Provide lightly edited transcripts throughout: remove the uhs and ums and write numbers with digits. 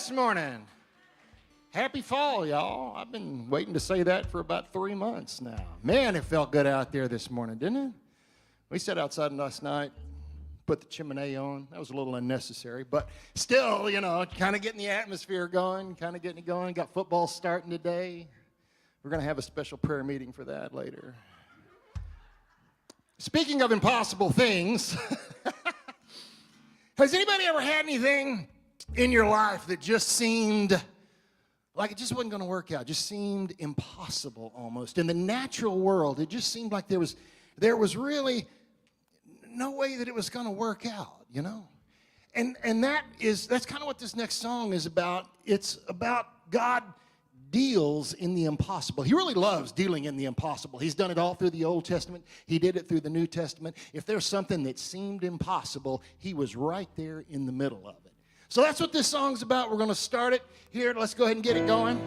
this morning? Happy fall, y'all. I've been waiting to say that for about 3 months now. Man, it felt good out there this morning, didn't it? We sat outside last night, put the chimney on. That was a little unnecessary, but still, you know, kind of getting the atmosphere going, kind of getting it going. Got football starting today. We're going to have a special prayer meeting for that later. Speaking of impossible things, has anybody ever had anything in your life that just seemed like it just wasn't going to work out, just seemed impossible almost? In the natural world, it just seemed like there was really no way that it was going to work out, you know? And that's kind of what this next song is about. It's about God deals in the impossible. He really loves dealing in the impossible. He's done it all through the Old Testament. He did it through the New Testament. If there's something that seemed impossible, he was right there in the middle of it. So that's what this song's about. We're going to start it here. Let's go ahead and get it going.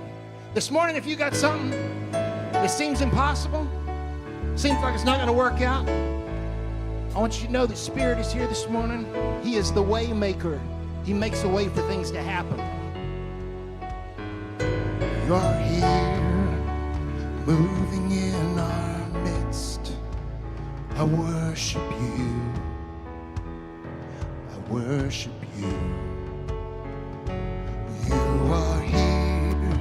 This morning, if you got something that seems impossible, seems like it's not going to work out, I want you to know the Spirit is here this morning. He is the way maker. He makes a way for things to happen. You're here, moving in our midst. I worship you. I worship you. You are here,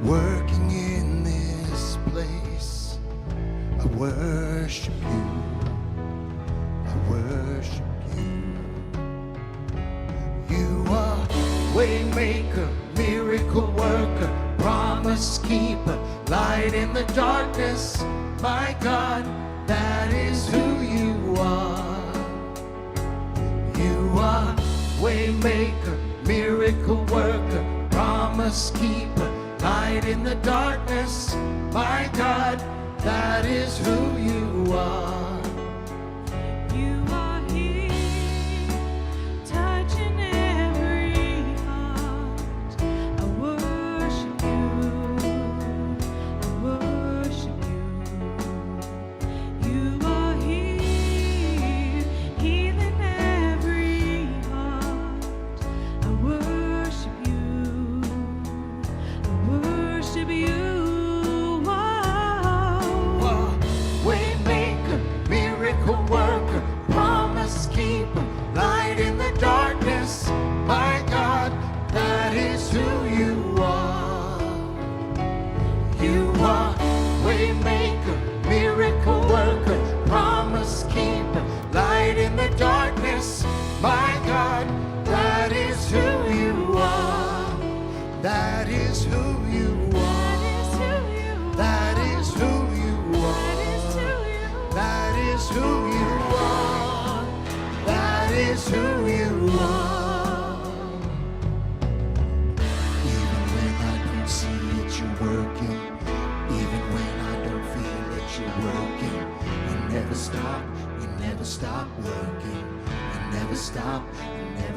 working in this place. I worship you. I worship you. You are waymaker, miracle worker, promise keeper, light in the darkness. My God, that is who you are. You are waymaker, miracle worker, promise keeper, light in the darkness. My God, that is who you are.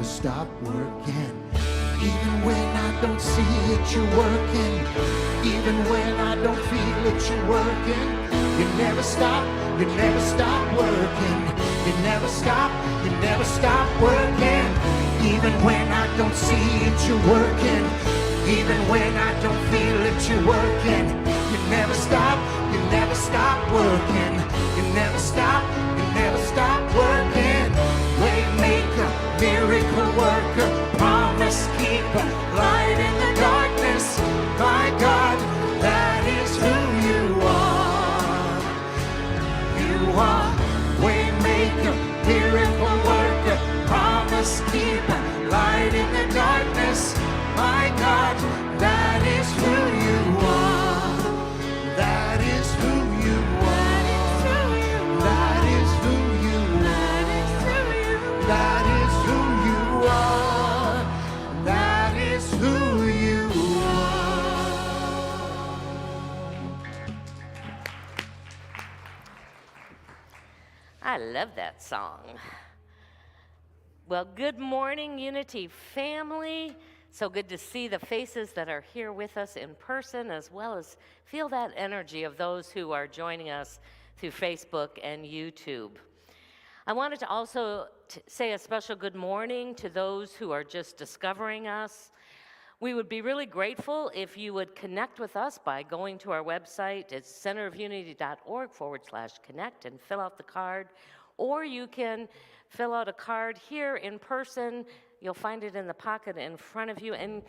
Stop working. Even when I don't see it, you're working. Even when I don't feel it, you're working. You never stop working. You never stop working. Even when I don't see it, you're working. Even when I don't feel it, you're working. You never stop working. You never stop working. Waymaker, miracle worker, promise keeper, light in the darkness. My God, that is who you are. You are waymaker, miracle worker, promise keeper, light in the darkness. My God, that is who you are. That is who you are. That is who you are. That is who you are. That is who you are. I love that song. Well, good morning, Unity family. So good to see the faces that are here with us in person, as well as feel that energy of those who are joining us through Facebook and YouTube. I wanted to also say a special good morning to those who are just discovering us. We would be really grateful if you would connect with us by going to our website. It's centerofunity.org/connect and fill out the card. Or you can fill out a card here in person. You'll find it in the pocket in front of you. And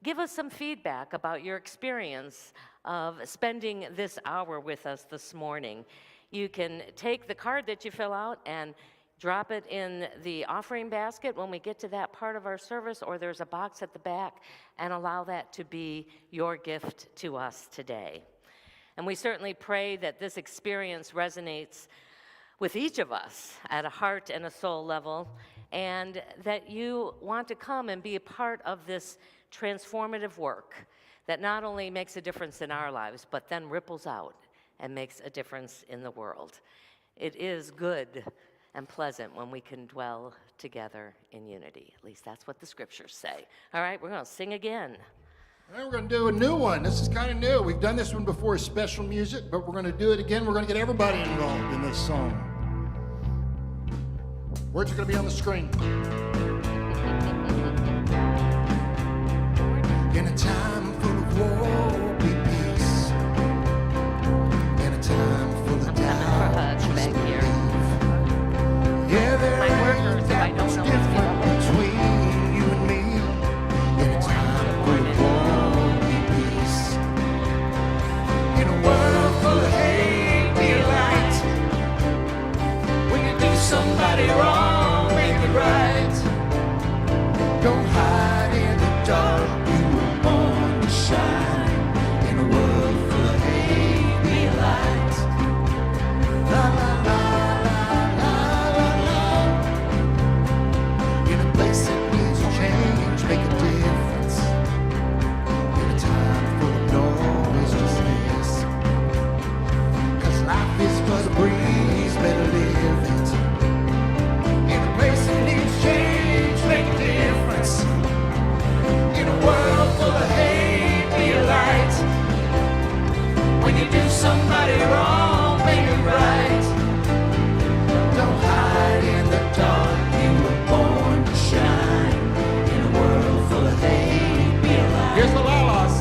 give us some feedback about your experience of spending this hour with us this morning. You can take the card that you fill out and drop it in the offering basket when we get to that part of our service, or there's a box at the back, and allow that to be your gift to us today. And we certainly pray that this experience resonates with each of us at a heart and a soul level, and that you want to come and be a part of this transformative work that not only makes a difference in our lives, but then ripples out and makes a difference in the world. It is good and pleasant when we can dwell together in unity. At least that's what the scriptures say. All right, we're going to sing again. All right, we're going to do a new one. This is kind of new. We've done this one before as special music, but we're going to do it again. We're going to get everybody involved in this song. Words are going to be on the screen. In a time full of war, be peace. In a time full of doubt, just believe. Yeah, there ain't that much different between you and me. In a time full of war, be peace. In a world full of hate, be a light. When you do somebody wrong, make it right. Don't hide in the dark. You were born to shine. In a world full of hate, be a light. La la la. Make a difference in a time full of noise, just this. 'Cause life is but a breeze, better live it. In a place that needs change, make a difference. In a world full of hate, be a light. When you do somebody wrong, make it right. Don't hide in the dark, you were born to shine. Here's the la-las.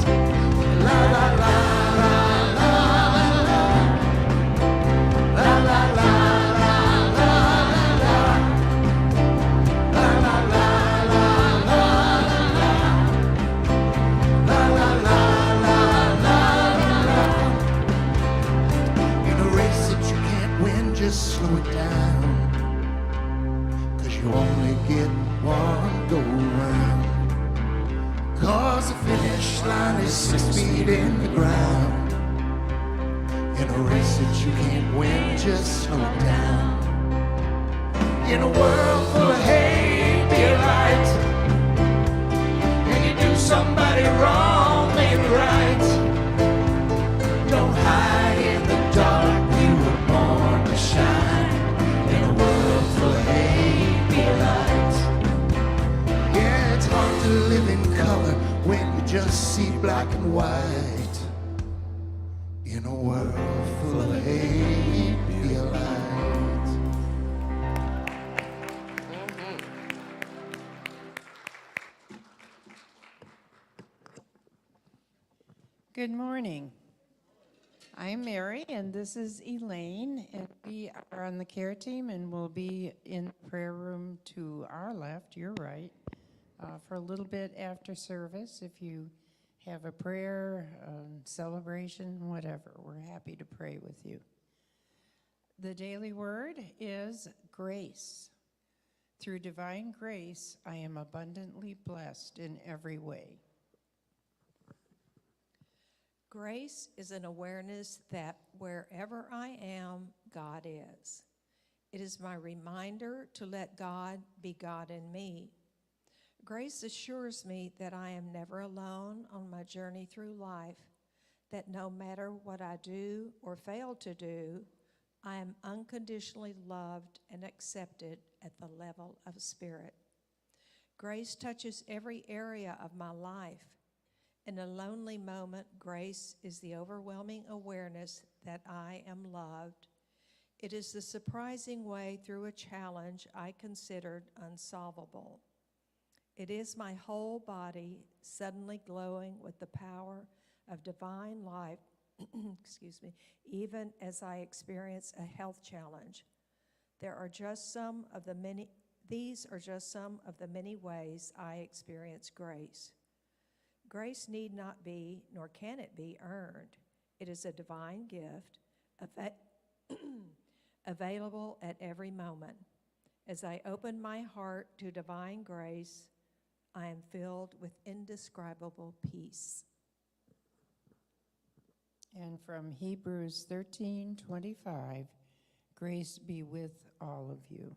La la la la la la la la la la la la la la la la la la. In a race that you can't win, just slow it down. 'Cause you only get one go round. 'Cause the finish line is 6 feet in the ground. In a race that you can't win, just slow it down. In a world full of hate, be a light. When you do somebody wrong, make it right. Don't hide in the dark, you were born to shine. In a world full of hate, be a light. Yeah, it's hard to live in color when you just see black and white. In a world full of hate, be a light. Good morning. I'm Mary, and this is Elaine, and we are on the care team, and we'll be in the prayer room to our left, your right, for a little bit after service. If you have a prayer, celebration, whatever, we're happy to pray with you. The daily word is grace. Through divine grace, I am abundantly blessed in every way. Grace is an awareness that wherever I am, God is. It is my reminder to let God be God in me. Grace assures me that I am never alone on my journey through life, that no matter what I do or fail to do, I am unconditionally loved and accepted at the level of spirit. Grace touches every area of my life. In a lonely moment, grace is the overwhelming awareness that I am loved. It is the surprising way through a challenge I considered unsolvable. It is my whole body suddenly glowing with the power of divine life, excuse me, even as I experience a health challenge. These are just some of the many ways I experience grace. Grace need not be, nor can it be, earned. It is a divine gift available at every moment. As I open my heart to divine grace, I am filled with indescribable peace. And from Hebrews 13:25, grace be with all of you.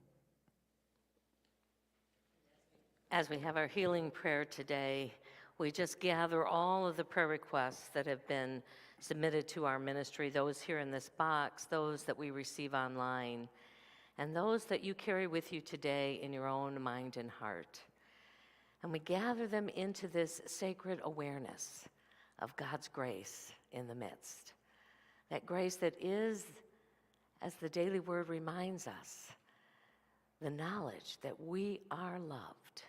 As we have our healing prayer today, we just gather all of the prayer requests that have been submitted to our ministry, those here in this box, those that we receive online, and those that you carry with you today in your own mind and heart. And we gather them into this sacred awareness of God's grace in the midst. That grace that is, as the daily word reminds us, the knowledge that we are loved.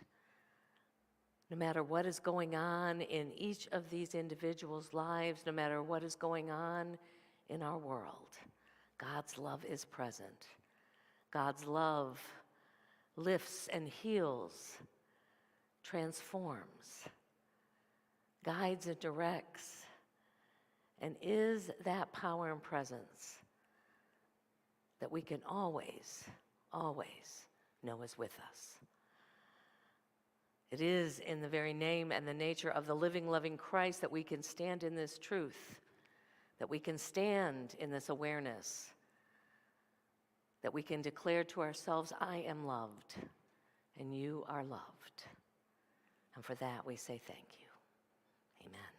No matter what is going on in each of these individuals' lives, no matter what is going on in our world, God's love is present. God's love lifts and heals, transforms, guides and directs, and is that power and presence that we can always, always know is with us. It is in the very name and the nature of the living, loving Christ that we can stand in this truth, that we can stand in this awareness, that we can declare to ourselves, I am loved, and you are loved. And for that, we say thank you. Amen.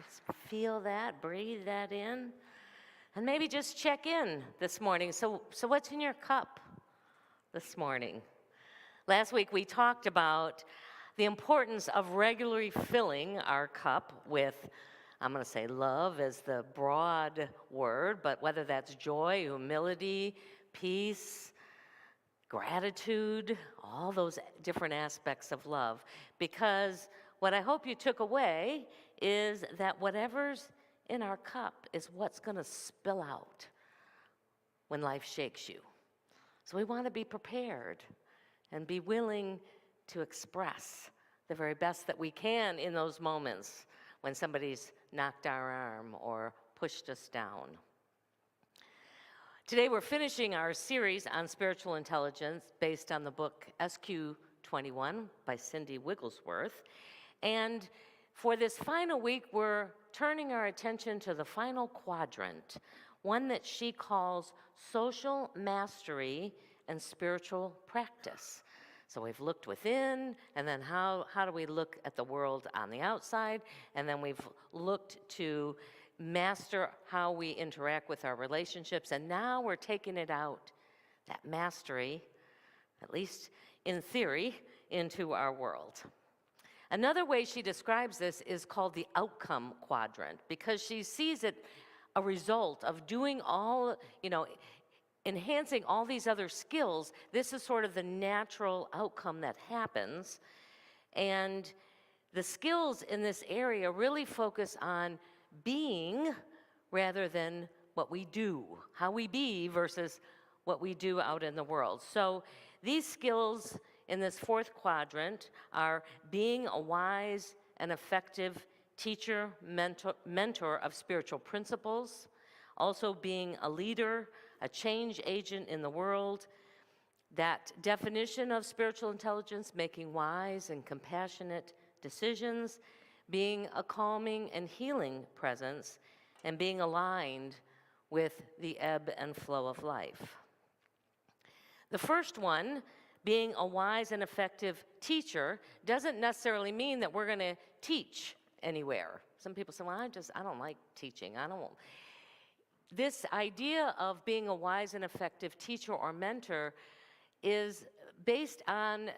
Just feel that, breathe that in, and maybe just check in this morning. So what's in your cup this morning? Last week we talked about the importance of regularly filling our cup with, I'm going to say love as the broad word, but whether that's joy, humility, peace, gratitude, all those different aspects of love. Because what I hope you took away is that whatever's in our cup is what's going to spill out when life shakes you. So we want to be prepared and be willing to express the very best that we can in those moments when somebody's knocked our arm or pushed us down. Today we're finishing our series on spiritual intelligence based on the book SQ21 by Cindy Wigglesworth. And for this final week, we're turning our attention to the final quadrant, one that she calls social mastery and spiritual practice. So we've looked within, and then how do we look at the world on the outside, and then we've looked to master how we interact with our relationships, and now we're taking it out, that mastery, at least in theory, into our world. Another way she describes this is called the outcome quadrant, because she sees it a result of doing all, enhancing all these other skills. This is sort of the natural outcome that happens, and the skills in this area really focus on being rather than what we do, how we be versus what we do out in the world. So these skills in this fourth quadrant are being a wise and effective teacher, mentor of spiritual principles, also being a leader, a change agent in the world. That definition of spiritual intelligence, making wise and compassionate decisions, being a calming and healing presence, and being aligned with the ebb and flow of life. The first one, being a wise and effective teacher, doesn't necessarily mean that we're going to teach anywhere. Some people say, well, I don't like teaching. This idea of being a wise and effective teacher or mentor is based on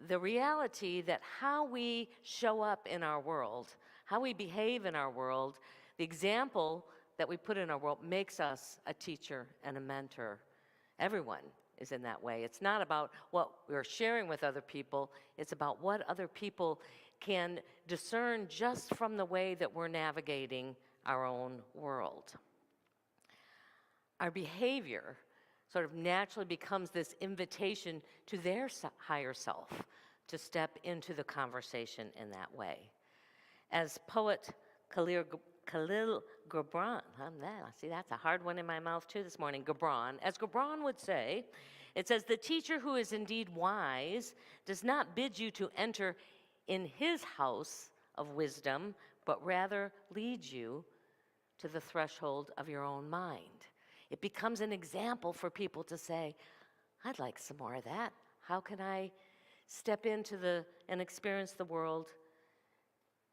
the reality that how we show up in our world, how we behave in our world, the example that we put in our world makes us a teacher and a mentor. Everyone is in that way. It's not about what we're sharing with other people, it's about what other people can discern just from the way that we're navigating our own world. Our behavior sort of naturally becomes this invitation to their higher self to step into the conversation in that way. As poet Khalil Gibran, see that's a hard one in my mouth too this morning, as Gibran would say, it says, the teacher who is indeed wise does not bid you to enter in his house of wisdom, but rather leads you to the threshold of your own mind. It becomes an example for people to say, I'd like some more of that. How can I step into and experience the world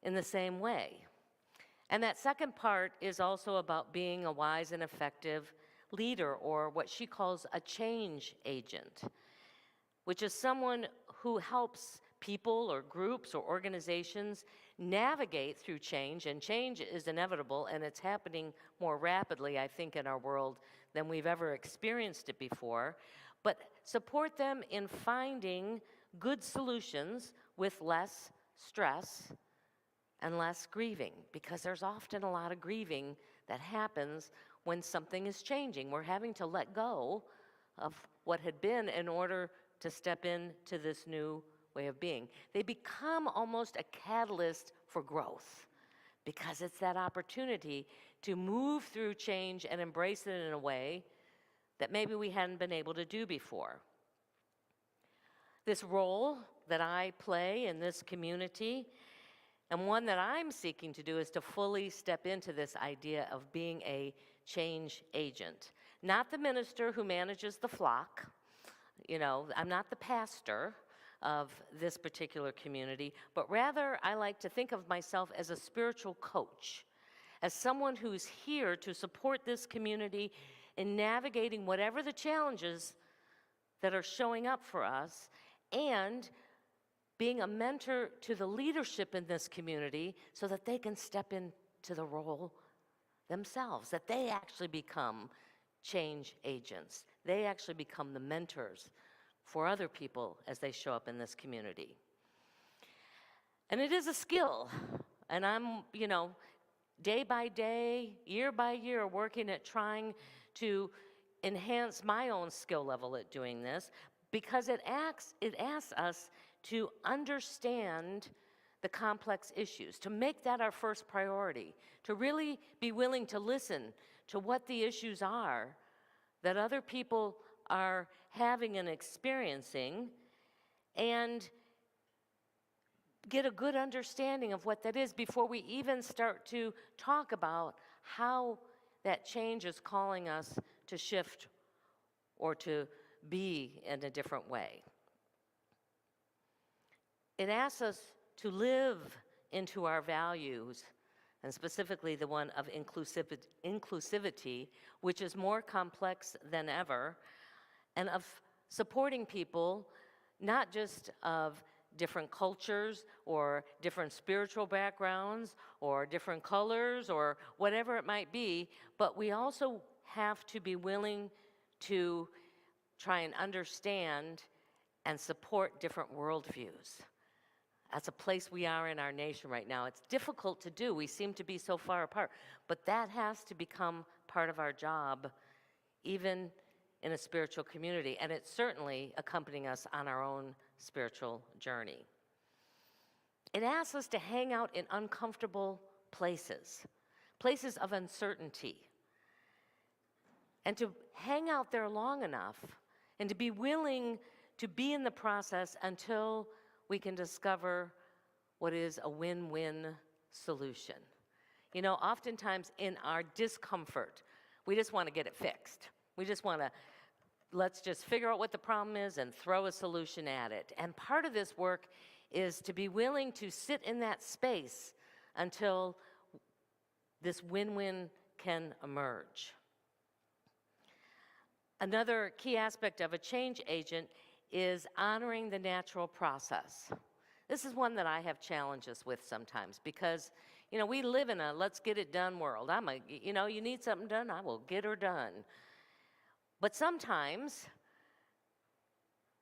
in the same way? And that second part is also about being a wise and effective leader, or what she calls a change agent, which is someone who helps people or groups or organizations navigate through change, and change is inevitable, and it's happening more rapidly, I think, in our world than we've ever experienced it before, but support them in finding good solutions with less stress and less grieving, because there's often a lot of grieving that happens when something is changing. We're having to let go of what had been in order to step into this new way of being. They become almost a catalyst for growth, because it's that opportunity to move through change and embrace it in a way that maybe we hadn't been able to do before. This role that I play in this community, and one that I'm seeking to do, is to fully step into this idea of being a change agent. Not the minister who manages the flock. I'm not the pastor. of this particular community, but rather I like to think of myself as a spiritual coach, as someone who's here to support this community in navigating whatever the challenges that are showing up for us, and being a mentor to the leadership in this community so that they can step into the role themselves, that they actually become change agents. They actually become the mentors for other people as they show up in this community. And it is a skill, and I'm, day by day, year by year, working at trying to enhance my own skill level at doing this, because it asks us to understand the complex issues, to make that our first priority, to really be willing to listen to what the issues are that other people are having and experiencing, and get a good understanding of what that is before we even start to talk about how that change is calling us to shift or to be in a different way. It asks us to live into our values, and specifically the one of inclusivity, which is more complex than ever, and of supporting people, not just of different cultures or different spiritual backgrounds or different colors or whatever it might be, but we also have to be willing to try and understand and support different worldviews. That's a place we are in our nation right now. It's difficult to do. We seem to be so far apart. But that has to become part of our job, even in a spiritual community. And it's certainly accompanying us on our own spiritual journey. It asks us to hang out in uncomfortable places, places of uncertainty, and to hang out there long enough and to be willing to be in the process until we can discover what is a win-win solution. Oftentimes in our discomfort, we just want to get it fixed. We just want to, let's just figure out what the problem is and throw a solution at it. And part of this work is to be willing to sit in that space until this win-win can emerge. Another key aspect of a change agent is honoring the natural process. This is one that I have challenges with sometimes because, we live in a let's get it done world. You need something done, I will get her done. But sometimes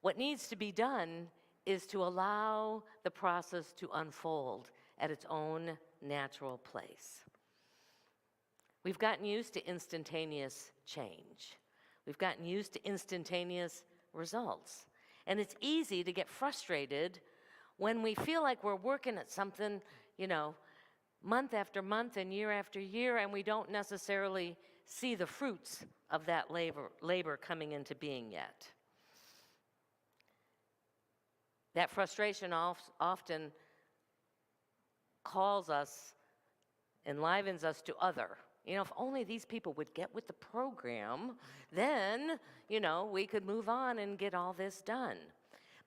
what needs to be done is to allow the process to unfold at its own natural place. We've gotten used to instantaneous change. We've gotten used to instantaneous results. And it's easy to get frustrated when we feel like we're working at something, month after month and year after year, and we don't necessarily see the fruits of that labor coming into being yet. That frustration often calls us, enlivens us to other. If only these people would get with the program, then, we could move on and get all this done.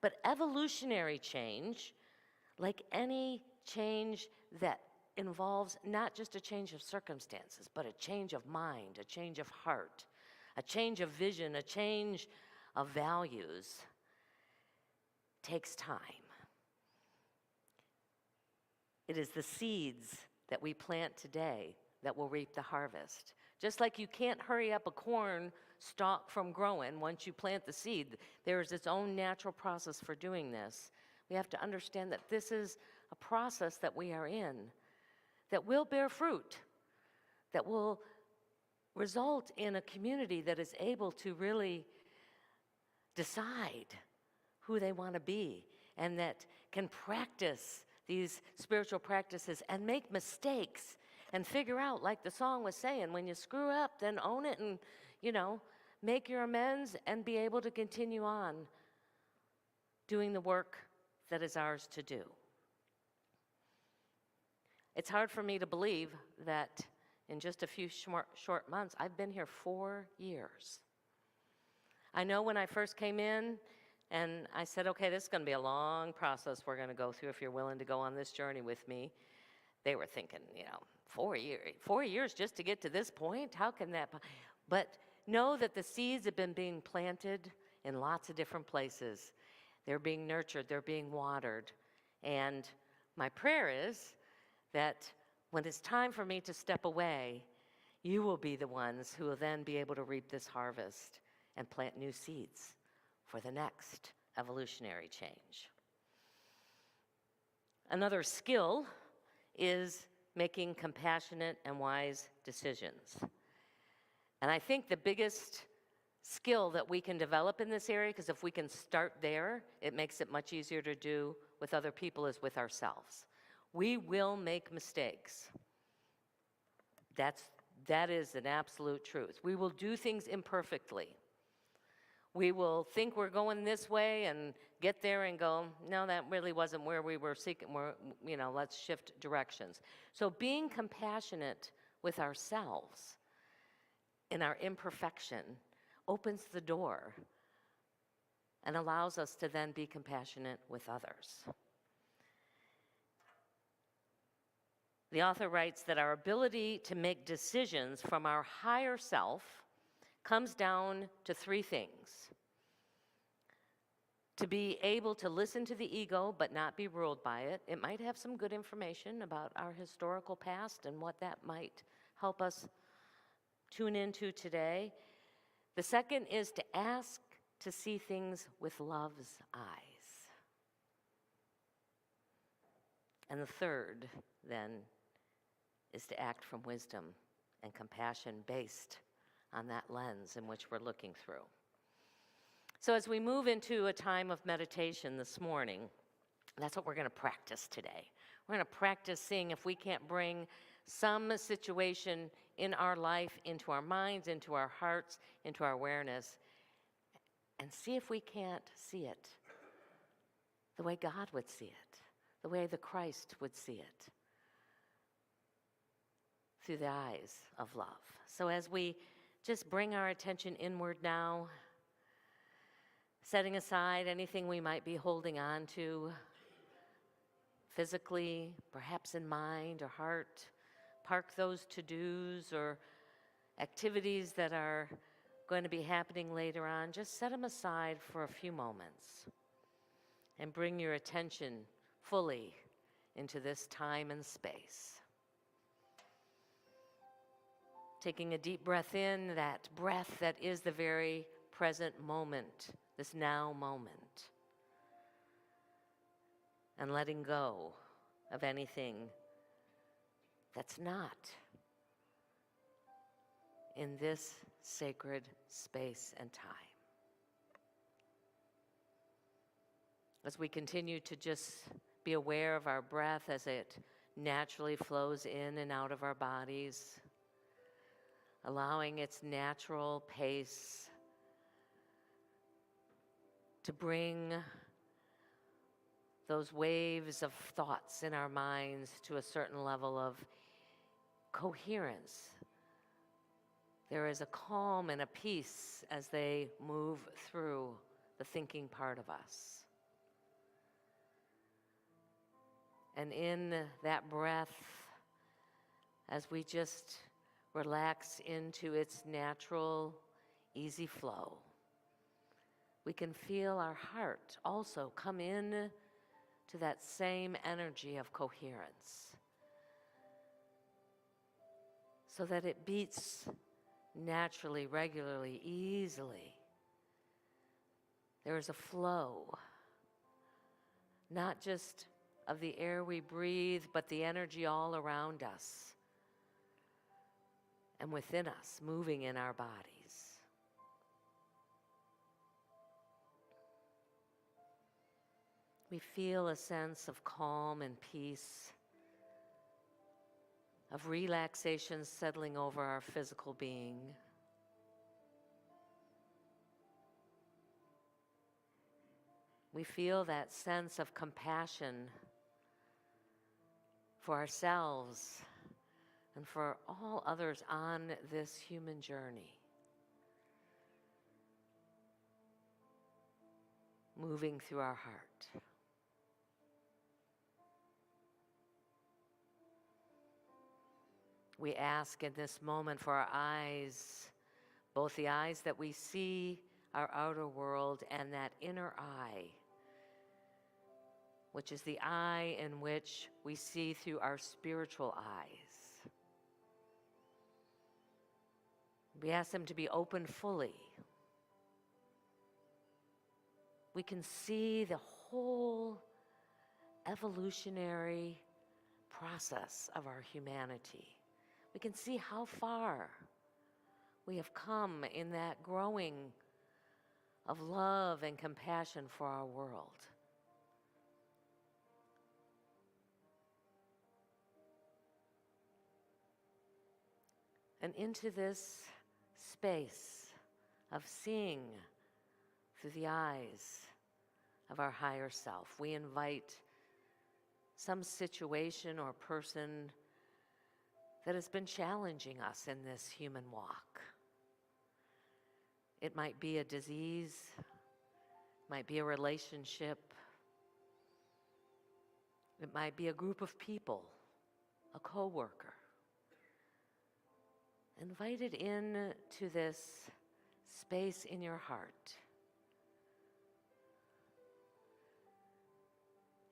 But evolutionary change, like any change that involves not just a change of circumstances, but a change of mind, a change of heart, a change of vision, a change of values, takes time. It is the seeds that we plant today that will reap the harvest. Just like you can't hurry up a corn stalk from growing once you plant the seed, there is its own natural process for doing this. We have to understand that this is a process that we are in that will bear fruit, that will result in a community that is able to really decide who they want to be and that can practice these spiritual practices and make mistakes and figure out, like the song was saying, when you screw up, then own it and, make your amends and be able to continue on doing the work that is ours to do. It's hard for me to believe that in just a few short months, I've been here 4 years. I know when I first came in And I said, okay, this is going to be a long process we're going to go through if you're willing to go on this journey with me. They were thinking, 4 years just to get to this point? How can that? But know that the seeds have been being planted in lots of different places. They're being nurtured, they're being watered. And my prayer is that when it's time for me to step away, you will be the ones who will then be able to reap this harvest and plant new seeds for the next evolutionary change. Another skill is making compassionate and wise decisions. And I think the biggest skill that we can develop in this area, because if we can start there, it makes it much easier to do with other people, is with ourselves. We will make mistakes. That is an absolute truth. We will do things imperfectly. We will think we're going this way and get there and go, no, that really wasn't where we were seeking. Let's shift directions. So being compassionate with ourselves in our imperfection opens the door and allows us to then be compassionate with others. The author writes that our ability to make decisions from our higher self comes down to three things. To be able to listen to the ego but not be ruled by it. It might have some good information about our historical past and what that might help us tune into today. The second is to ask to see things with love's eyes. And the third, then, is to act from wisdom and compassion based on that lens in which we're looking through. So as we move into a time of meditation this morning, that's what we're going to practice today. We're going to practice seeing if we can't bring some situation in our life into our minds, into our hearts, into our awareness, and see if we can't see it the way God would see it, the way the Christ would see it, through the eyes of love. So as we just bring our attention inward now, setting aside anything we might be holding on to physically, perhaps in mind or heart, park those to-dos or activities that are going to be happening later on. Just set them aside for a few moments and bring your attention fully into this time and space. Taking a deep breath in, that breath that is the very present moment, this now moment. And letting go of anything that's not in this sacred space and time. As we continue to just be aware of our breath as it naturally flows in and out of our bodies, allowing its natural pace to bring those waves of thoughts in our minds to a certain level of coherence. There is a calm and a peace as they move through the thinking part of us. And in that breath, as we just relax into its natural, easy flow, we can feel our heart also come in to that same energy of coherence, so that it beats naturally, regularly, easily. There is a flow, not just of the air we breathe, but the energy all around us and within us, moving in our bodies. We feel a sense of calm and peace, of relaxation settling over our physical being. We feel that sense of compassion for ourselves and for all others on this human journey. moving through our heart. We ask in this moment for our eyes, both the eyes that we see our outer world and that inner eye, which is the eye in which we see through our spiritual eyes. We ask them to be open fully. We can see the whole evolutionary process of our humanity. We can see how far we have come in that growing of love and compassion for our world. And into this space of seeing through the eyes of our higher self, we invite some situation or person that has been challenging us in this human walk. It might be a disease, might be a relationship, it might be a group of people, a coworker. Invite it in to this space in your heart.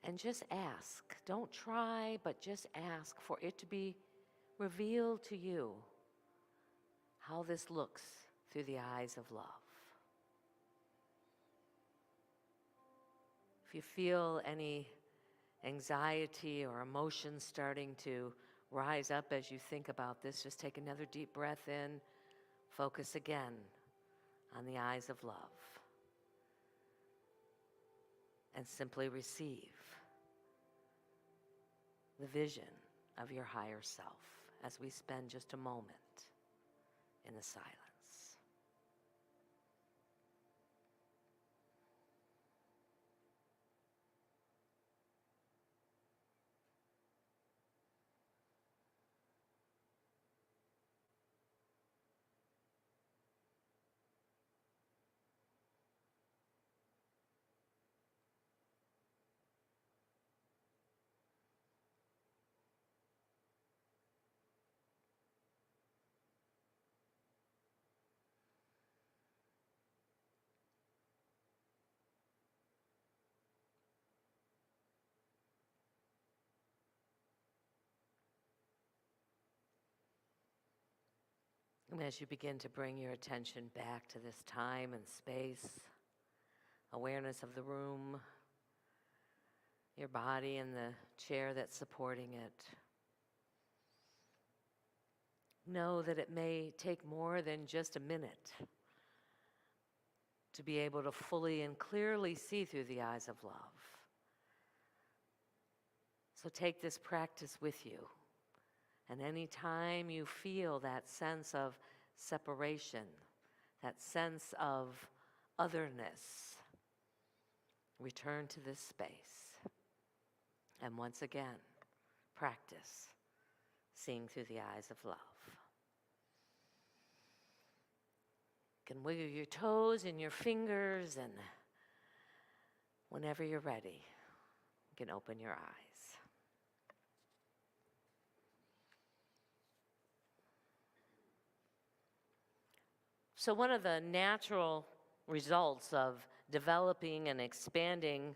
And just ask. Don't try, but just ask for it to be revealed to you how this looks through the eyes of love. If you feel any anxiety or emotion starting to rise up as you think about this, just take another deep breath in. Focus again on the eyes of love. And simply receive the vision of your higher self as we spend just a moment in the silence. And as you begin to bring your attention back to this time and space, awareness of the room, your body and the chair that's supporting it, know that it may take more than just a minute to be able to fully and clearly see through the eyes of love. So take this practice with you. And any time you feel that sense of separation, that sense of otherness, return to this space. And once again, practice seeing through the eyes of love. You can wiggle your toes and your fingers, and whenever you're ready, you can open your eyes. So one of the natural results of developing and expanding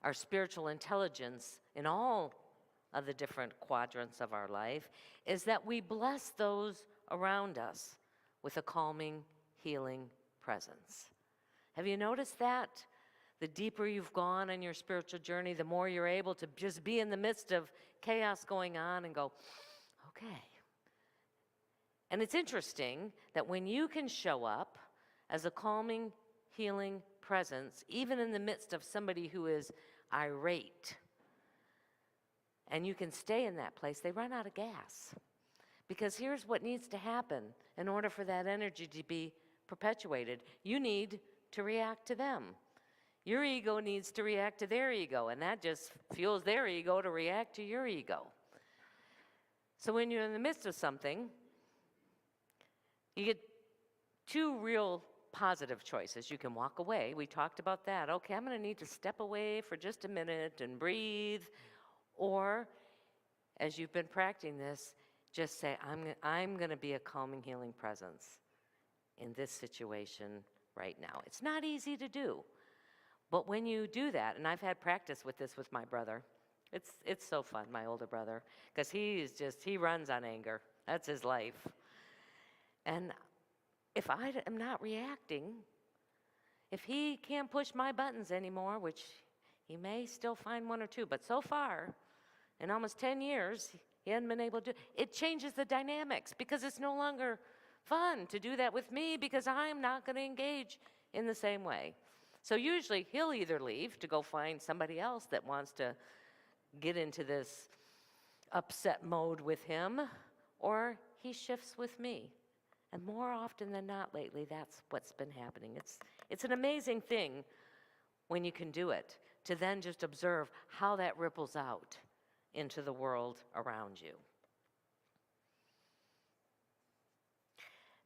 our spiritual intelligence in all of the different quadrants of our life is that we bless those around us with a calming, healing presence. Have you noticed that? The deeper you've gone on your spiritual journey, the more you're able to just be in the midst of chaos going on and go, okay. And it's interesting that when you can show up as a calming, healing presence, even in the midst of somebody who is irate, and you can stay in that place, they run out of gas. Because here's what needs to happen in order for that energy to be perpetuated. You need to react to them. Your ego needs to react to their ego, and that just fuels their ego to react to your ego. So when you're in the midst of something, you get two real positive choices. You can walk away. We talked about that. Okay, I'm going to need to step away for just a minute and breathe. Or, as you've been practicing this, just say, I'm going to be a calming, healing presence in this situation right now. It's not easy to do. But when you do that, and I've had practice with this with my brother, it's so fun, my older brother, because he runs on anger. That's his life. And if I am not reacting, if he can't push my buttons anymore, which he may still find one or two, but so far, in almost 10 years, he hasn't been able to do it. It changes the dynamics because it's no longer fun to do that with me because I'm not going to engage in the same way. So usually he'll either leave to go find somebody else that wants to get into this upset mode with him, or he shifts with me. And more often than not lately, that's what's been happening. It's an amazing thing when you can do it, to then just observe how that ripples out into the world around you.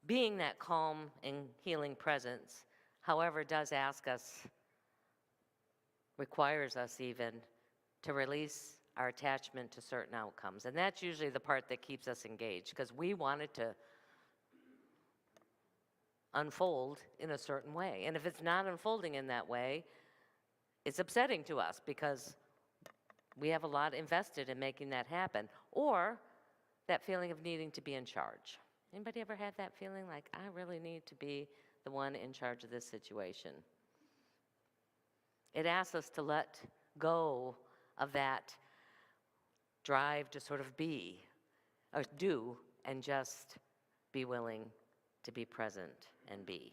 Being that calm and healing presence, however, does ask us, requires us even, to release our attachment to certain outcomes. And that's usually the part that keeps us engaged, because we want it to unfold in a certain way. And if it's not unfolding in that way, it's upsetting to us because we have a lot invested in making that happen. Or that feeling of needing to be in charge. Anybody ever had that feeling like, I really need to be the one in charge of this situation? It asks us to let go of that drive to sort of be, or do, and just be willing to be present and be.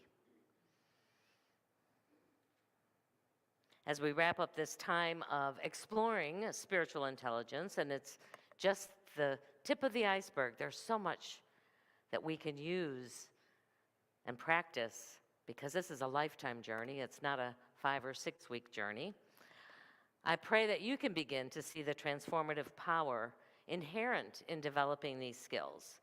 As we wrap up this time of exploring spiritual intelligence, and it's just the tip of the iceberg, there's so much that we can use and practice, because this is a lifetime journey. It's not a 5 or 6 week journey. I pray that you can begin to see the transformative power inherent in developing these skills,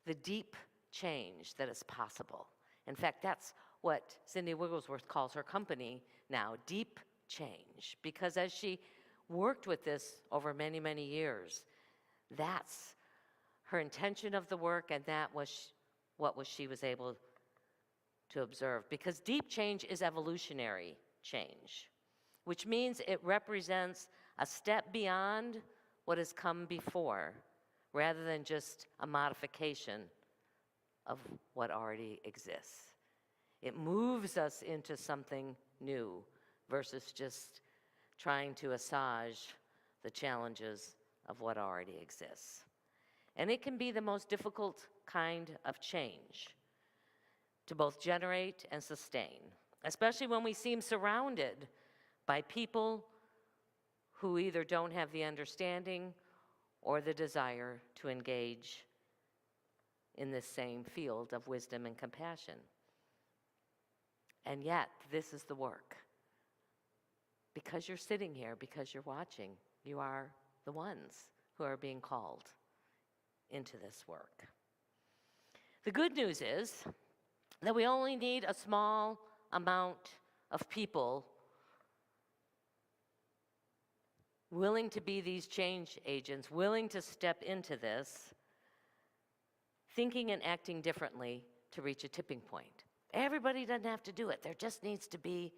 the deep change that is possible. In fact, that's what Cindy Wigglesworth calls her company now, Deep Change, because as she worked with this over many, many years, that's her intention of the work, and that was what she was able to observe. Because deep change is evolutionary change, which means it represents a step beyond what has come before, rather than just a modification of what already exists. It moves us into something new versus just trying to assuage the challenges of what already exists. And it can be the most difficult kind of change to both generate and sustain, especially when we seem surrounded by people who either don't have the understanding or the desire to engage in this same field of wisdom and compassion. And yet, this is the work. Because you're sitting here, because you're watching, you are the ones who are being called into this work. The good news is that we only need a small amount of people willing to be these change agents, willing to step into this, thinking and acting differently to reach a tipping point. Everybody doesn't have to do it. There just needs to be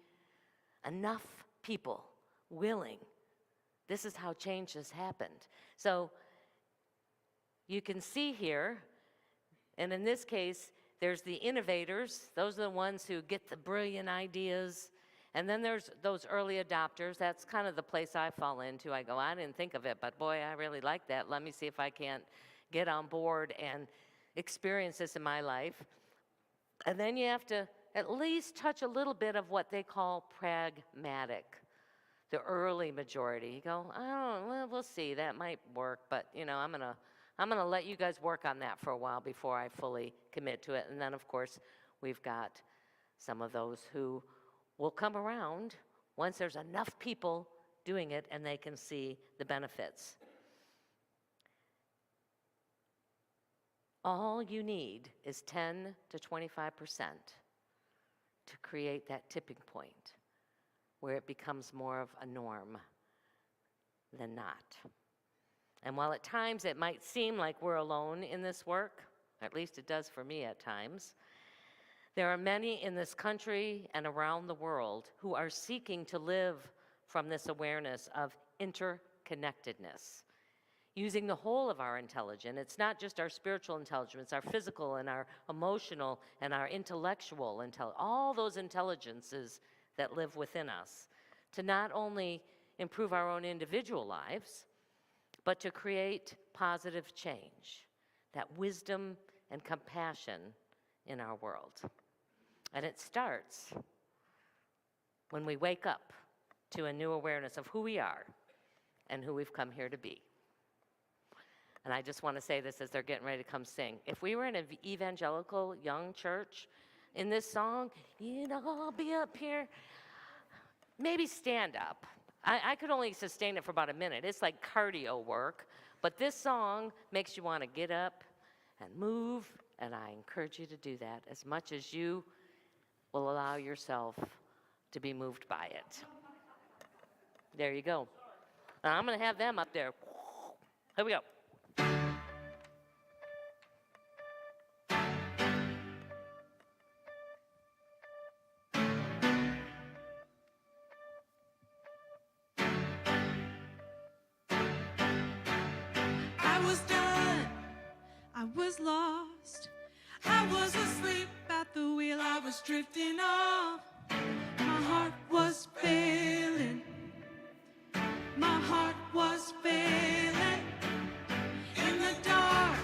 enough people willing. This is how change has happened. So you can see here, and in this case, there's the innovators. Those are the ones who get the brilliant ideas. And then there's those early adopters. That's kind of the place I fall into. I go, I didn't think of it, but boy, I really like that. Let me see if I can't get on board and experience this in my life. And then you have to at least touch a little bit of what they call pragmatic, the early majority. You go, oh, well, we'll see. That might work, but I'm gonna let you guys work on that for a while before I fully commit to it. And then, of course, we've got some of those who will come around once there's enough people doing it and they can see the benefits. All you need is 10 to 25% to create that tipping point where it becomes more of a norm than not. And while at times it might seem like we're alone in this work, at least it does for me at times, there are many in this country and around the world who are seeking to live from this awareness of interconnectedness, using the whole of our intelligence. It's not just our spiritual intelligence, our physical and our emotional and our intellectual intelligence, all those intelligences that live within us, to not only improve our own individual lives, but to create positive change, that wisdom and compassion in our world. And it starts when we wake up to a new awareness of who we are and who we've come here to be. And I just want to say this as they're getting ready to come sing. If we were in an evangelical young church in this song, you'd all be up here. Maybe stand up. I could only sustain it for about a minute. It's like cardio work. But this song makes you want to get up and move, and I encourage you to do that as much as you will allow yourself to be moved by it. There you go. Now I'm going to have them up there. Here we go. I was done, I was lost, I was asleep at the wheel, I was drifting off. My heart was failing, my heart was failing. In the dark,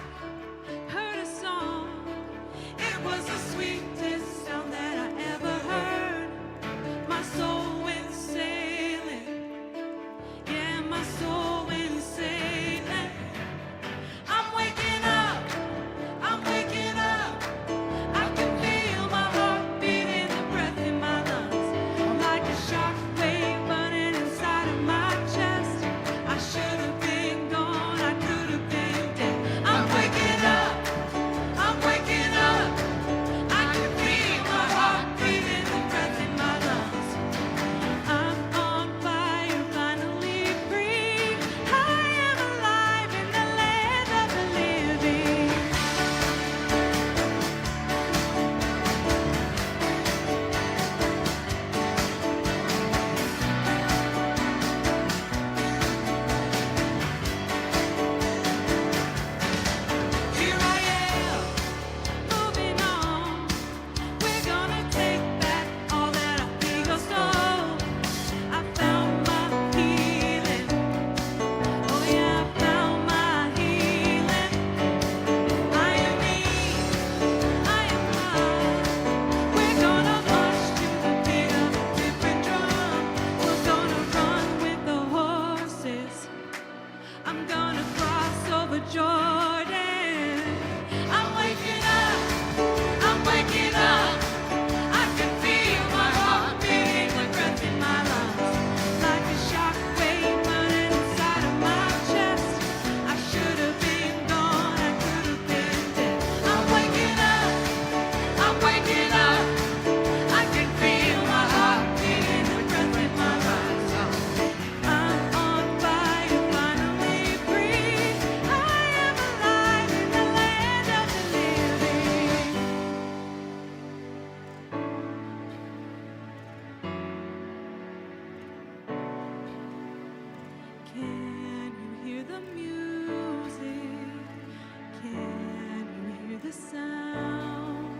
heard a song, it was the sweetest sound that I ever heard. My soul went sailing, yeah, my soul went sailing. I'm waking up, I'm waking up. I can feel my heart beating, the breath in my lungs, like a shark wave running inside of my chest. I should have been gone, I could have been dead. I'm waking up, I'm waking up. I can feel my heart beating, the breath in my lungs. I'm on fire, finally free. I am alive in the land of the living. Here I am, moving on. We're gonna take back all that our ego stole. I found my healing. Oh yeah, I found my healing. I am me, I am mine. We're gonna march to the beat of a different drum. We're gonna run with the horses. I'm gonna cross over Jordan. I'm waking up, I'm waking up. I can feel my heart beating, the breath in my lungs, like a shark wave running inside of my chest. I should have been gone, I could have been dead. I'm waking up, I'm waking up. I can feel my heart beating, the breath in my lungs. I'm on fire, finally free. I am alive in the land of the living. Can you hear the music? Can you hear the sound?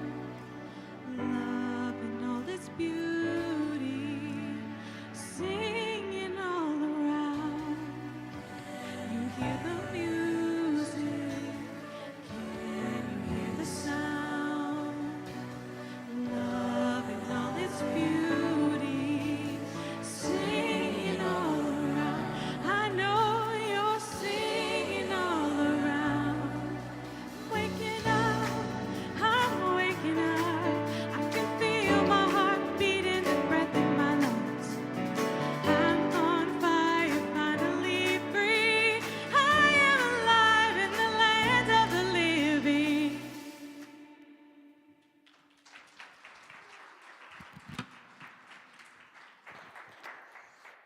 Love in all its beauty, singing all around. You hear the music, can you hear the sound? Love in all its beauty, singing all around. I know you're singing all around. Waking up,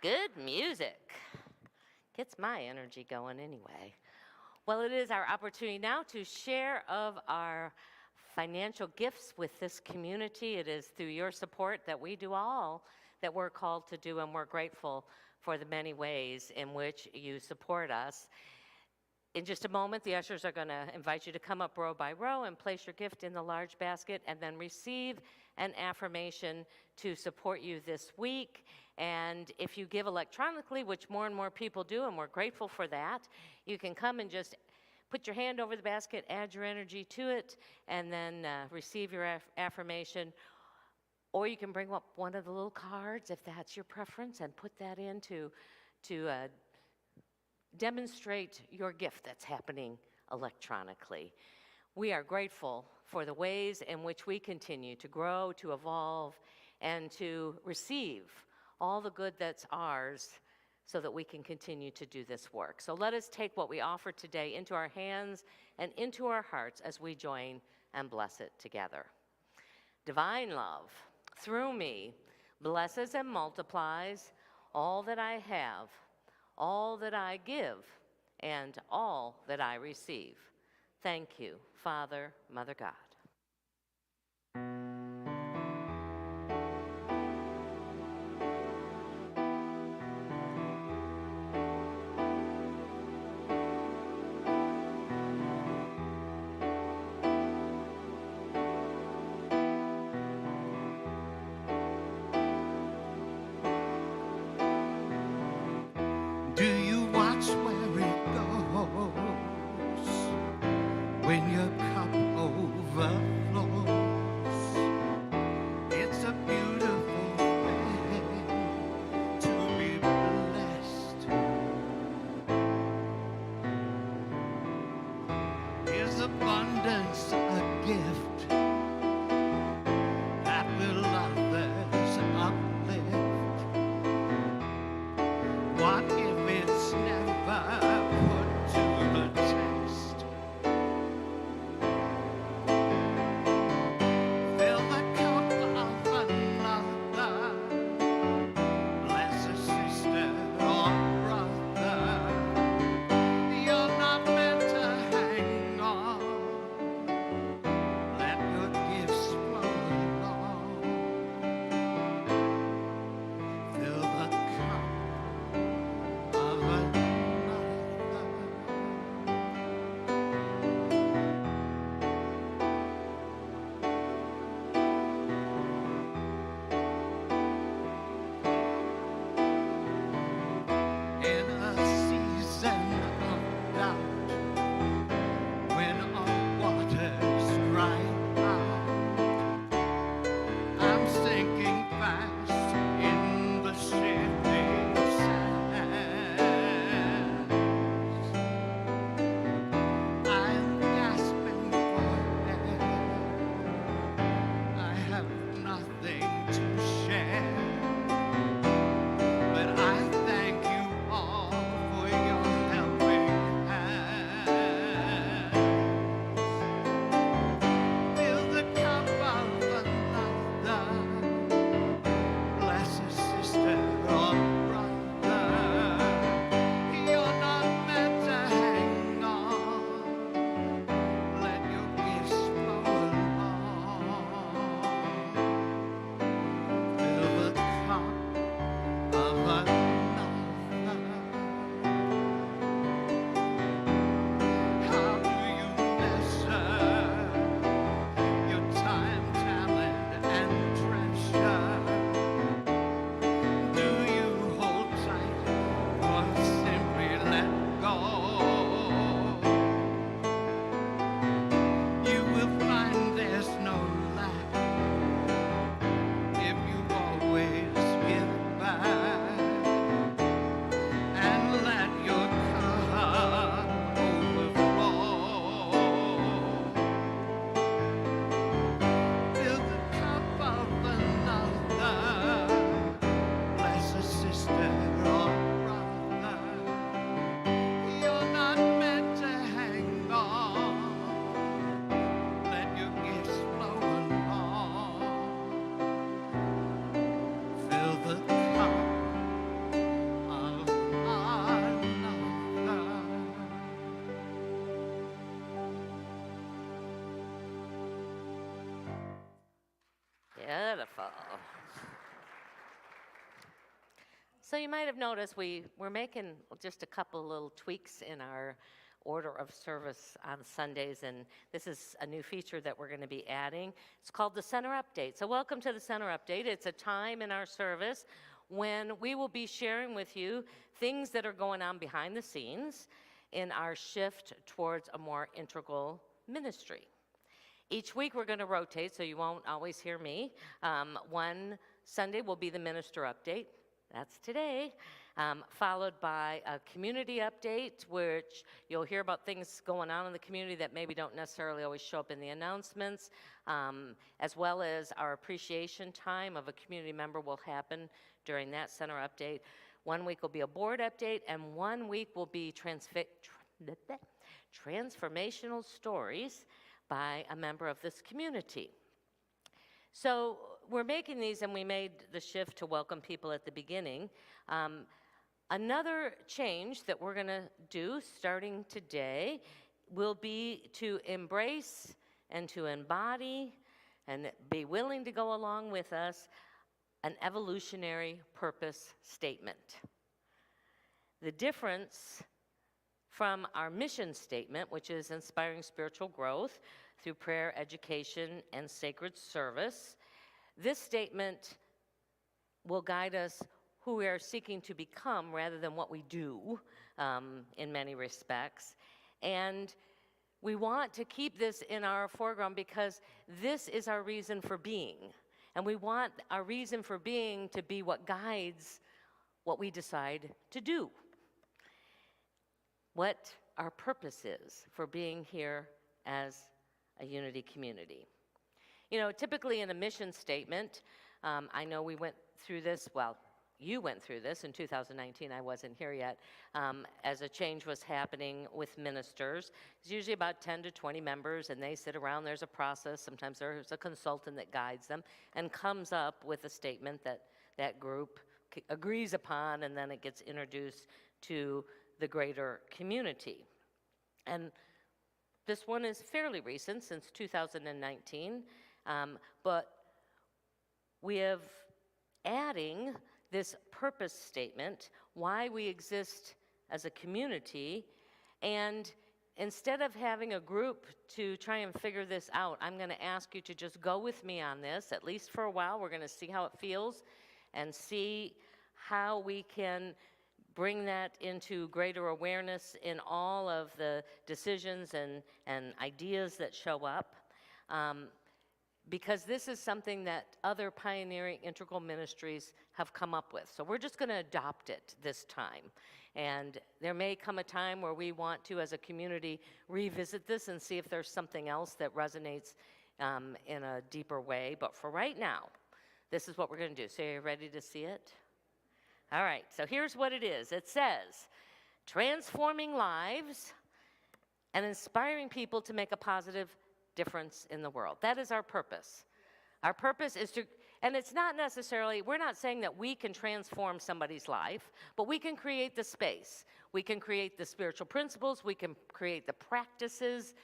Good music. Gets my energy going anyway. Well, it is our opportunity now to share of our financial gifts with this community. It is through your support that we do all that we're called to do, and we're grateful for the many ways in which you support us. In just a moment, the ushers are going to invite you to come up row by row and place your gift in the large basket and then receive an affirmation to support you this week. And if you give electronically, which more and more people do, and we're grateful for that, you can come and just put your hand over the basket, add your energy to it, and then receive your affirmation. Or you can bring up one of the little cards if that's your preference and put that in to demonstrate your gift that's happening electronically. We are grateful for the ways in which we continue to grow, to evolve, and to receive all the good that's ours so that we can continue to do this work. So let us take what we offer today into our hands and into our hearts as we join and bless it together. Divine love, through me, blesses and multiplies all that I have, all that I give, and all that I receive. Thank you, Father, Mother God. Do you watch where it goes when your cup overflows? So you might have noticed we're making just a couple little tweaks in our order of service on Sundays, and this is a new feature that we're going to be adding. It's called the Center Update. So welcome to the Center Update. It's a time in our service when we will be sharing with you things that are going on behind the scenes in our shift towards a more integral ministry. Each week we're going to rotate, so you won't always hear me. One Sunday will be the minister update. That's today. Followed by a community update, which you'll hear about things going on in the community that maybe don't necessarily always show up in the announcements, as well as our appreciation time of a community member will happen during that center update. 1 week will be a board update, and 1 week will be transformational stories by a member of this community. So we're making these, and we made the shift to welcome people at the beginning. Another change that we're going to do starting today will be to embrace and to embody and be willing to go along with us an evolutionary purpose statement. The difference from our mission statement, which is inspiring spiritual growth through prayer, education, and sacred service, this statement will guide us who we are seeking to become rather than what we do in many respects. And we want to keep this in our foreground because this is our reason for being. And we want our reason for being to be what guides what we decide to do. What our purpose is for being here as a unity community. You know, typically in a mission statement, I know we went through this, well, you went through this in 2019, I wasn't here yet, as a change was happening with ministers. It's usually about 10 to 20 members, and they sit around, there's a process, sometimes there's a consultant that guides them, and comes up with a statement that that group agrees upon, and then it gets introduced to the greater community. And this one is fairly recent, since 2019, but we have adding this purpose statement, why we exist as a community, and instead of having a group to try and figure this out, I'm going to ask you to just go with me on this, at least for a while. We're going to see how it feels and see how we can bring that into greater awareness in all of the decisions and ideas that show up. Because this is something that other pioneering integral ministries have come up with. So we're just going to adopt it this time. And there may come a time where we want to, as a community, revisit this and see if there's something else that resonates in a deeper way. But for right now, this is what we're going to do. So are you ready to see it? All right, so here's what it is. It says, transforming lives and inspiring people to make a positive difference in the world. That is our purpose. Our purpose is to, and it's not necessarily, we're not saying that we can transform somebody's life, but we can create the space. We can create the spiritual principles. We can create the practices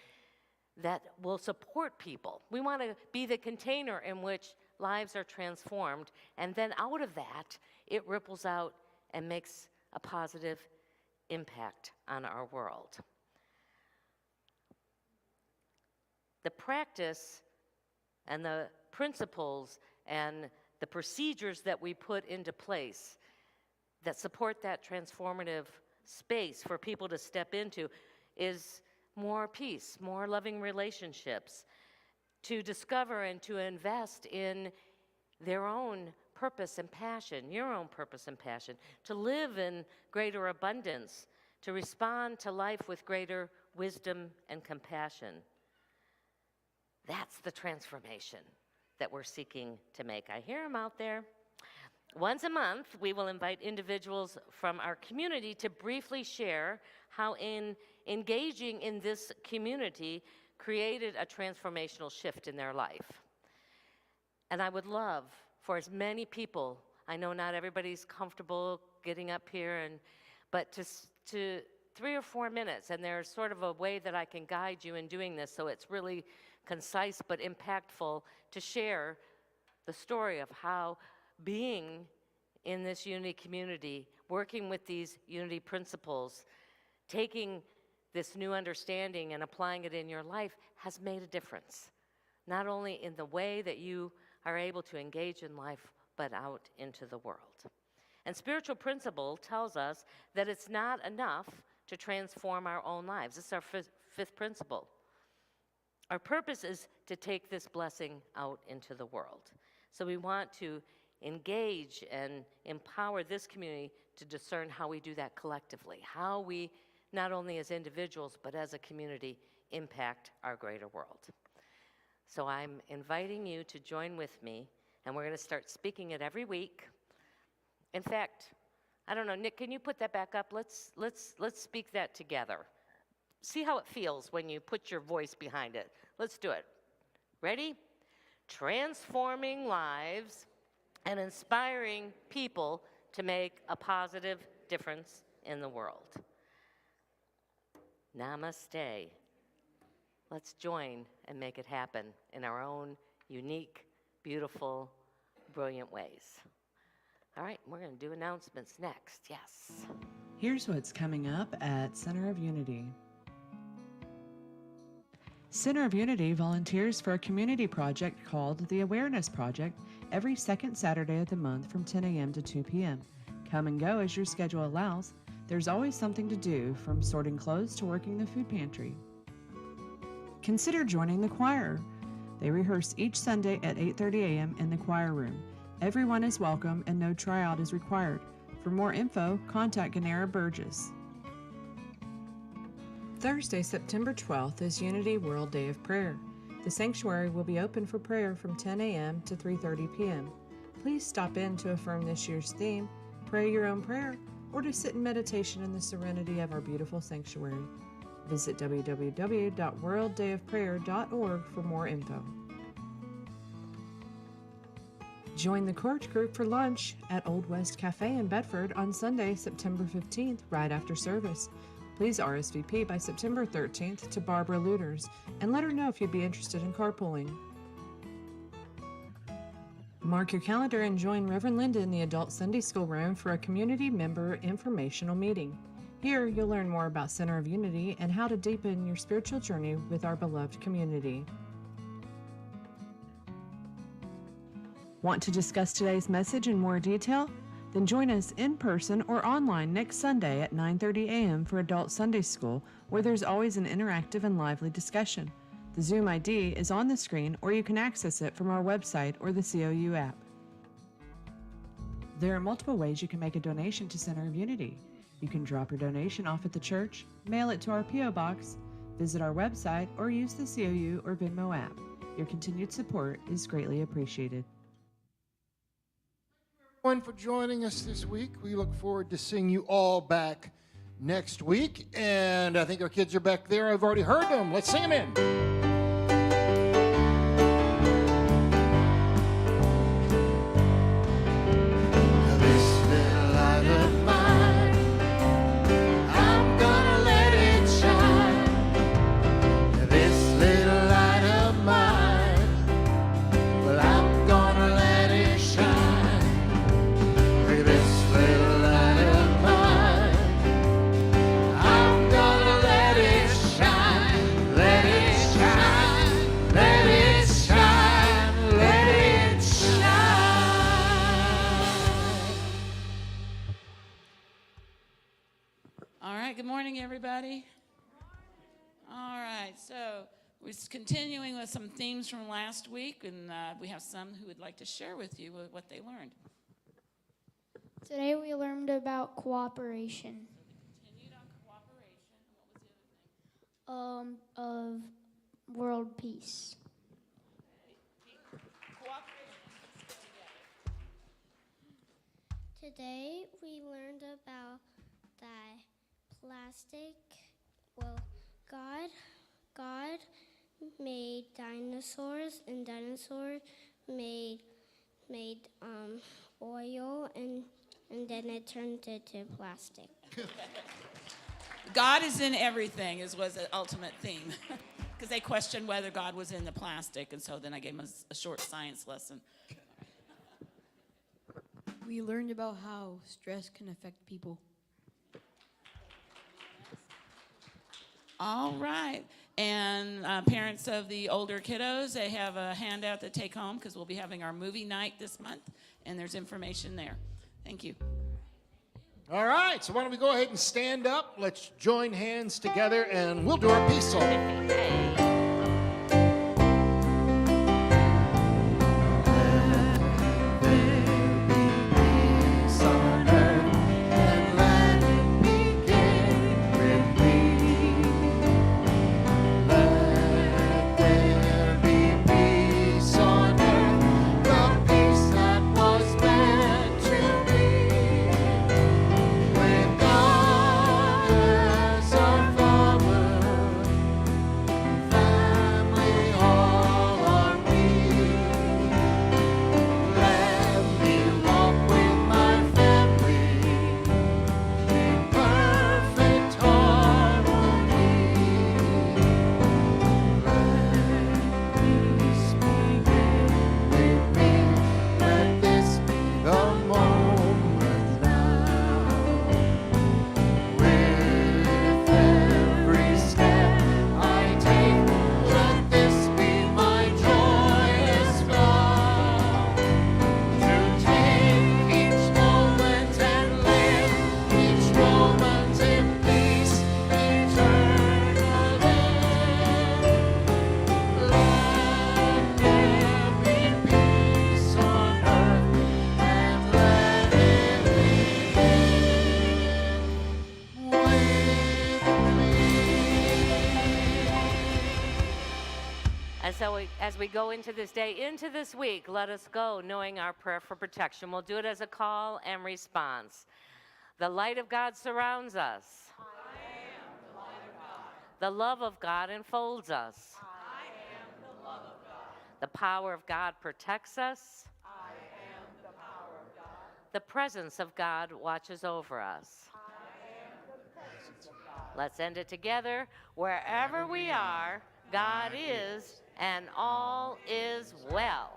that will support people. We want to be the container in which lives are transformed, and then out of that, it ripples out and makes a positive impact on our world. The practice and the principles and the procedures that we put into place that support that transformative space for people to step into is more peace, more loving relationships, to discover and to invest in their own purpose and passion, your own purpose and passion, to live in greater abundance, to respond to life with greater wisdom and compassion. That's the transformation that we're seeking to make. I hear them out there. Once a month, we will invite individuals from our community to briefly share how in engaging in this community created a transformational shift in their life. And I would love for as many people, I know not everybody's comfortable getting up here, but to 3 or 4 minutes, and there's sort of a way that I can guide you in doing this so it's really concise but impactful, to share the story of how being in this unity community, working with these unity principles, taking this new understanding and applying it in your life has made a difference, not only in the way that you are able to engage in life, but out into the world. And spiritual principle tells us that it's not enough to transform our own lives. This is our fifth principle. Our purpose is to take this blessing out into the world. So we want to engage and empower this community to discern how we do that collectively, how we, not only as individuals, but as a community, impact our greater world. So I'm inviting you to join with me, and we're going to start speaking it every week. In fact, I don't know, Nick, can you put that back up? Let's speak that together. See how it feels when you put your voice behind it. Let's do it. Ready? Transforming lives and inspiring people to make a positive difference in the world. Namaste. Let's join and make it happen in our own unique, beautiful, brilliant ways. All right, we're going to do announcements next. Yes. Here's what's coming up at Center of Unity. Center of Unity volunteers for a community project called the Awareness Project every second Saturday of the month from 10 a.m. to 2 p.m. Come and go as your schedule allows. There's always something to do, from sorting clothes to working the food pantry. Consider joining the choir. They rehearse each Sunday at 8:30 a.m. in the choir room. Everyone is welcome and no tryout is required. For more info, contact Ganera Burgess. Thursday, September 12th is Unity World Day of Prayer. The sanctuary will be open for prayer from 10 a.m. to 3:30 p.m. Please stop in to affirm this year's theme, pray your own prayer, or to sit in meditation in the serenity of our beautiful sanctuary. Visit www.worlddayofprayer.org for more info. Join the Courage Group for lunch at Old West Cafe in Bedford on Sunday, September 15th, right after service. Please RSVP by September 13th to Barbara Looters and let her know if you'd be interested in carpooling. Mark your calendar and join Reverend Linda in the Adult Sunday School room for a community member informational meeting. Here, you'll learn more about Center of Unity and how to deepen your spiritual journey with our beloved community. Want to discuss today's message in more detail? Then join us in person or online next Sunday at 9:30 a.m. for Adult Sunday School, where there's always an interactive and lively discussion. The Zoom ID is on the screen, or you can access it from our website or the COU app. There are multiple ways you can make a donation to Center of Unity. You can drop your donation off at the church, mail it to our P.O. Box, visit our website, or use the COU or Venmo app. Your continued support is greatly appreciated. Everyone for joining us this week. We look forward to seeing you all back next week. And I think our kids are back there. I've already heard them. Let's sing them in. Everybody? All right, so we're continuing with some themes from last week, and we have some who would like to share with you what they learned. Today we learned about cooperation. So we continued on cooperation. What was the other thing? Of world peace. Okay. Cooperation and peace go together. Today we learned about that plastic. Well, God made dinosaurs, and dinosaurs made oil, and then it turned into plastic. God is in everything was the ultimate theme. Because they questioned whether God was in the plastic, and so then I gave them a short science lesson. We learned about how stress can affect people. All right. And parents of the older kiddos, they have a handout to take home because we'll be having our movie night this month, and there's information there. Thank you. All right, so why don't we go ahead and stand up? Let's join hands together, and we'll do our peace song. Hey. So as we go into this day, into this week, let us go knowing our prayer for protection. We'll do it as a call and response. The light of God surrounds us. I am the light of God. The love of God enfolds us. I am the love of God. The power of God protects us. I am the power of God. The presence of God watches over us. I am the presence of God. Let's end it together. Wherever we are, God is, and all is well.